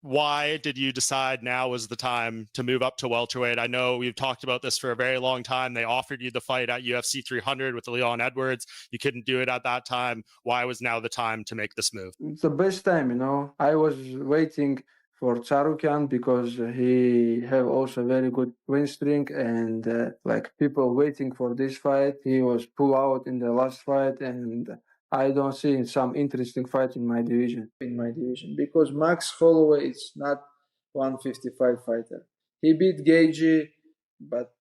Why did you decide now was the time to move up to welterweight? I know we've talked about this for a very long time. They offered you the fight at UFC 300 with Leon Edwards. You couldn't do it at that time. Why was now the time to make this move? It's the best time, you know. I was waiting for Charukan because he have also very good win streak and like people waiting for this fight. He was pulled out in the last fight and I don't see some interesting fight in my division. Because Max Holloway is not 155 fighter. He beat Gagey, but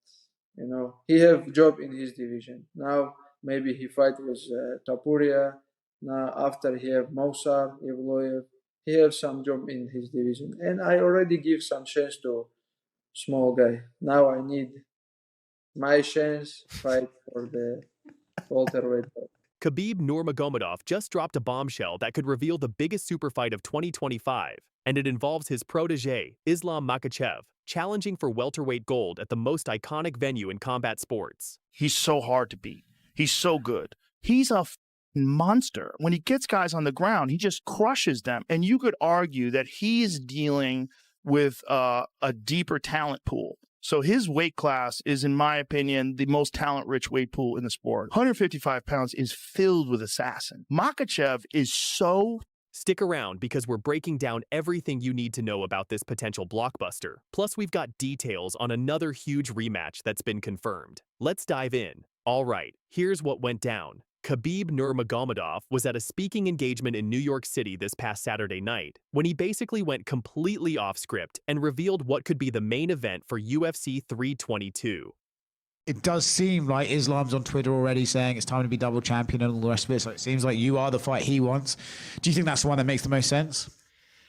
you know he have job in his division. Now maybe he fight with Tapuria. Now after he have Mousar, Evloev, he have some job in his division, and I already give some chance to small guy. Now I need my chance fight for the welterweight belt. Khabib Nurmagomedov just dropped a bombshell that could reveal the biggest super fight of 2025, and it involves his protege, Islam Makhachev, challenging for welterweight gold at the most iconic venue in combat sports. He's so hard to beat. He's so good. He's a monster. When he gets guys on the ground, he just crushes them. And you could argue that he is dealing with a deeper talent pool. So his weight class is, in my opinion, the most talent-rich weight pool in the sport. 155 pounds is filled with assassin. Makhachev is so... Stick around because we're breaking down everything you need to know about this potential blockbuster. Plus, we've got details on another huge rematch that's been confirmed. Let's dive in. All right, here's what went down. Khabib Nurmagomedov was at a speaking engagement in New York City this past Saturday night when he basically went completely off script and revealed what could be the main event for UFC 322. It does seem like Islam's on Twitter already saying it's time to be double champion and all the rest of it. So it seems like you are the fight he wants. Do you think that's the one that makes the most sense?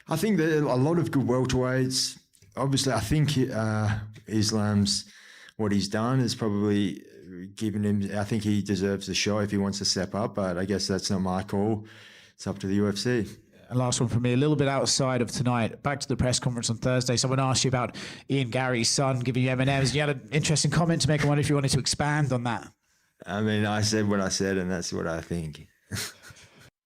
I think there are a lot of good welterweights. Obviously, I think Islam's, what he's done is probably given him, I think he deserves the show if he wants to step up, but I guess that's not my call. It's up to the UFC. And last one from me, a little bit outside of tonight. Back to the press conference on Thursday. Someone asked you about Ian Gary's son giving you M&Ms. You had an interesting comment to make. I wonder if you wanted to expand on that. I mean, I said what I said, and that's what I think.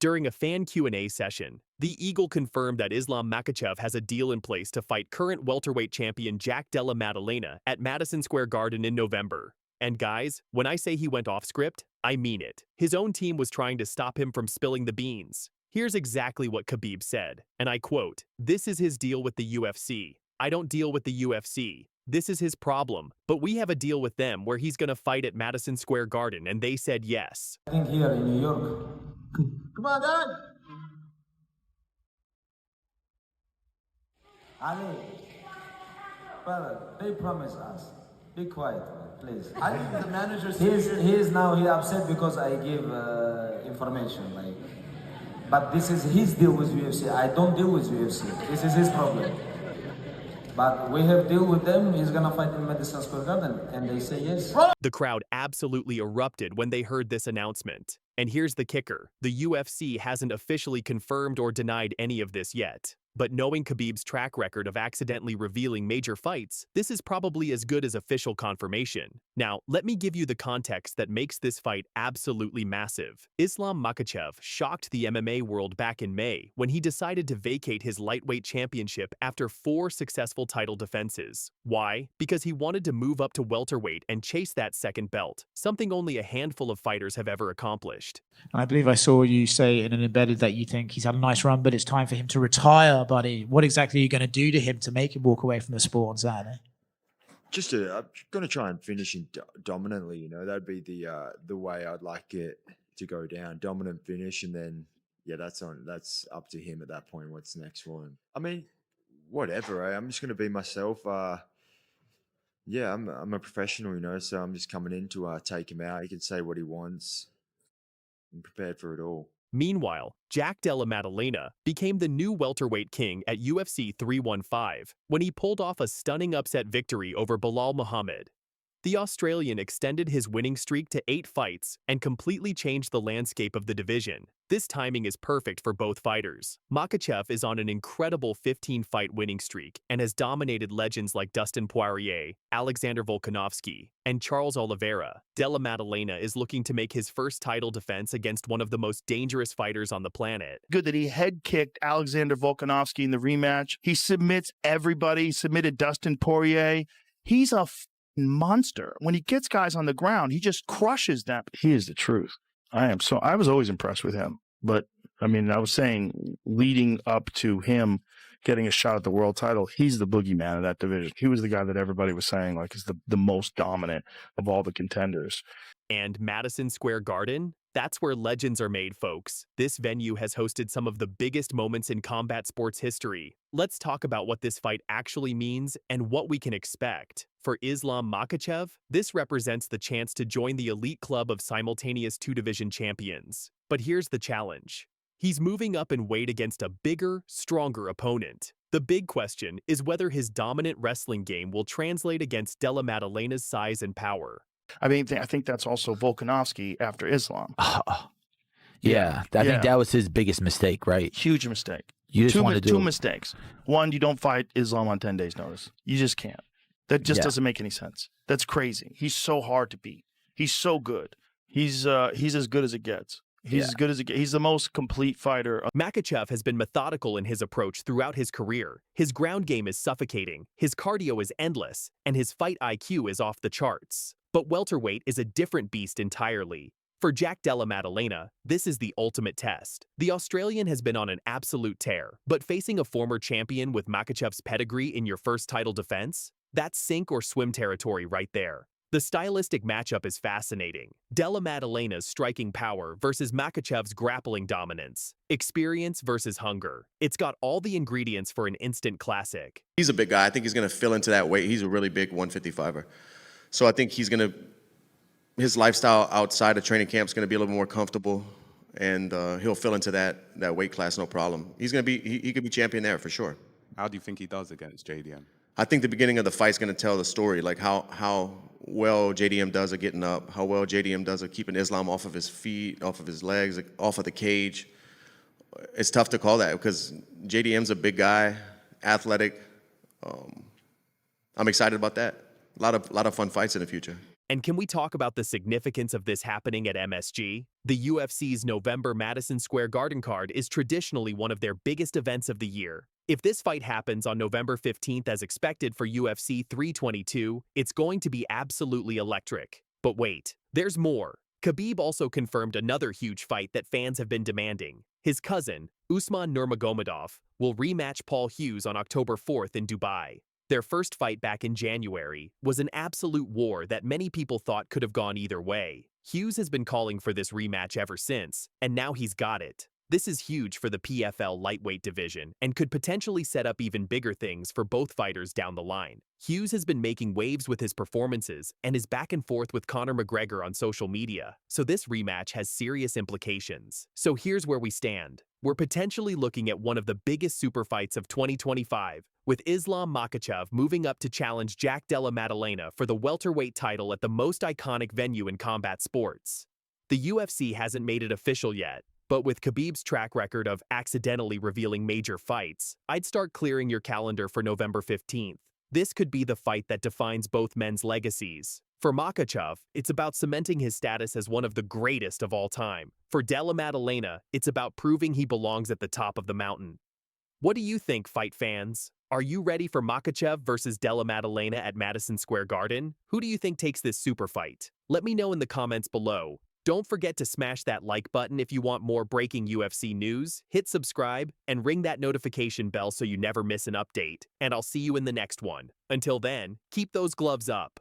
During a fan Q&A session, the Eagle confirmed that Islam Makhachev has a deal in place to fight current welterweight champion Della Maddalena at Madison Square Garden in November. And guys, when I say he went off script, I mean it. His own team was trying to stop him from spilling the beans. Here's exactly what Khabib said, and I quote, "This is his deal with the UFC. I don't deal with the UFC. This is his problem, but we have a deal with them where he's gonna fight at Madison Square Garden, and they said yes." I think here in New York. Come on, Dad! Ali, brother, they promised us. Be quiet, please. I think the manager... He upset because I give information, like... But this is his deal with UFC. I don't deal with UFC. This is his problem. But we have deal with them. He's gonna fight in Madison Square Garden, and they say yes. The crowd absolutely erupted when they heard this announcement. And here's the kicker. The UFC hasn't officially confirmed or denied any of this yet. But knowing Khabib's track record of accidentally revealing major fights, this is probably as good as official confirmation. Now, let me give you the context that makes this fight absolutely massive. Islam Makhachev shocked the MMA world back in May when he decided to vacate his lightweight championship after 4 successful title defenses. Why? Because he wanted to move up to welterweight and chase that second belt, something only a handful of fighters have ever accomplished. And I believe I saw you say in an embedded that you think he's had a nice run, but it's time for him to retire, buddy. What exactly are you going to do to him to make him walk away from the sport on Saturday? I'm going to try and finish him dominantly. You know, that'd be the way I'd like it to go down. Dominant finish, and then yeah, that's up to him at that point. What's next for him? I mean, whatever. I'm just going to be myself. Yeah, I'm a professional, you know, so I'm just coming in to take him out. He can say what he wants. I'm prepared for it all. Meanwhile, Della Maddalena became the new welterweight king at UFC 315 when he pulled off a stunning upset victory over Belal Muhammad. The Australian extended his winning streak to 8 fights and completely changed the landscape of the division. This timing is perfect for both fighters. Makhachev is on an incredible 15-fight winning streak and has dominated legends like Dustin Poirier, Alexander Volkanovski, and Charles Oliveira. Della Maddalena is looking to make his first title defense against one of the most dangerous fighters on the planet. Good that he head-kicked Alexander Volkanovski in the rematch. He submits everybody. He submitted Dustin Poirier. He's a monster. When he gets guys on the ground, he just crushes them. He is the truth. I was always impressed with him. But, I mean, I was saying, leading up to him getting a shot at the world title, he's the boogeyman of that division. He was the guy that everybody was saying, like, is the most dominant of all the contenders. And Madison Square Garden? That's where legends are made, folks. This venue has hosted some of the biggest moments in combat sports history. Let's talk about what this fight actually means and what we can expect. For Islam Makhachev, this represents the chance to join the elite club of simultaneous 2-division champions. But here's the challenge. He's moving up in weight against a bigger, stronger opponent. The big question is whether his dominant wrestling game will translate against Della Maddalena's size and power. I think that's also Volkanovski after Islam. Yeah, I think that was his biggest mistake, right? Huge mistake. You just want to do two mistakes. One, you don't fight Islam on 10 days' notice. You just can't. That just doesn't make any sense. That's crazy. He's so hard to beat. He's so good. He's as good as it gets. He's as good as it gets. He's the most complete fighter. Makhachev has been methodical in his approach throughout his career. His ground game is suffocating, his cardio is endless, and his fight IQ is off the charts. But welterweight is a different beast entirely. For Jack Della Maddalena, this is the ultimate test. The Australian has been on an absolute tear, but facing a former champion with Makhachev's pedigree in your first title defense? That's sink or swim territory right there. The stylistic matchup is fascinating. Della Maddalena's striking power versus Makhachev's grappling dominance. Experience versus hunger. It's got all the ingredients for an instant classic. He's a big guy. I think he's going to fill into that weight. He's a really big 155er. So I think his lifestyle outside of training camp is going to be a little more comfortable, and he'll fill into that weight class no problem. He could be champion there for sure. How do you think he does against JDM? I think the beginning of the fight's going to tell the story, like how well JDM does at getting up, how well JDM does at keeping Islam off of his feet, off of his legs, off of the cage. It's tough to call that because JDM's a big guy, athletic. I'm excited about that. A lot of fun fights in the future. And can we talk about the significance of this happening at MSG? The UFC's November Madison Square Garden card is traditionally one of their biggest events of the year. If this fight happens on November 15th as expected for UFC 322, it's going to be absolutely electric. But wait, there's more. Khabib also confirmed another huge fight that fans have been demanding. His cousin, Usman Nurmagomedov, will rematch Paul Hughes on October 4th in Dubai. Their first fight back in January was an absolute war that many people thought could have gone either way. Hughes has been calling for this rematch ever since, and now he's got it. This is huge for the PFL lightweight division and could potentially set up even bigger things for both fighters down the line. Hughes has been making waves with his performances and is back and forth with Conor McGregor on social media, so this rematch has serious implications. So here's where we stand. We're potentially looking at one of the biggest super fights of 2025, with Islam Makhachev moving up to challenge Jack Della Maddalena for the welterweight title at the most iconic venue in combat sports. The UFC hasn't made it official yet, but with Khabib's track record of accidentally revealing major fights, I'd start clearing your calendar for November 15th. This could be the fight that defines both men's legacies. For Makhachev, it's about cementing his status as one of the greatest of all time. For Della Maddalena, it's about proving he belongs at the top of the mountain. What do you think, fight fans? Are you ready for Makhachev versus Della Maddalena at Madison Square Garden? Who do you think takes this super fight? Let me know in the comments below. Don't forget to smash that like button if you want more breaking UFC news, hit subscribe, and ring that notification bell so you never miss an update. And I'll see you in the next one. Until then, keep those gloves up.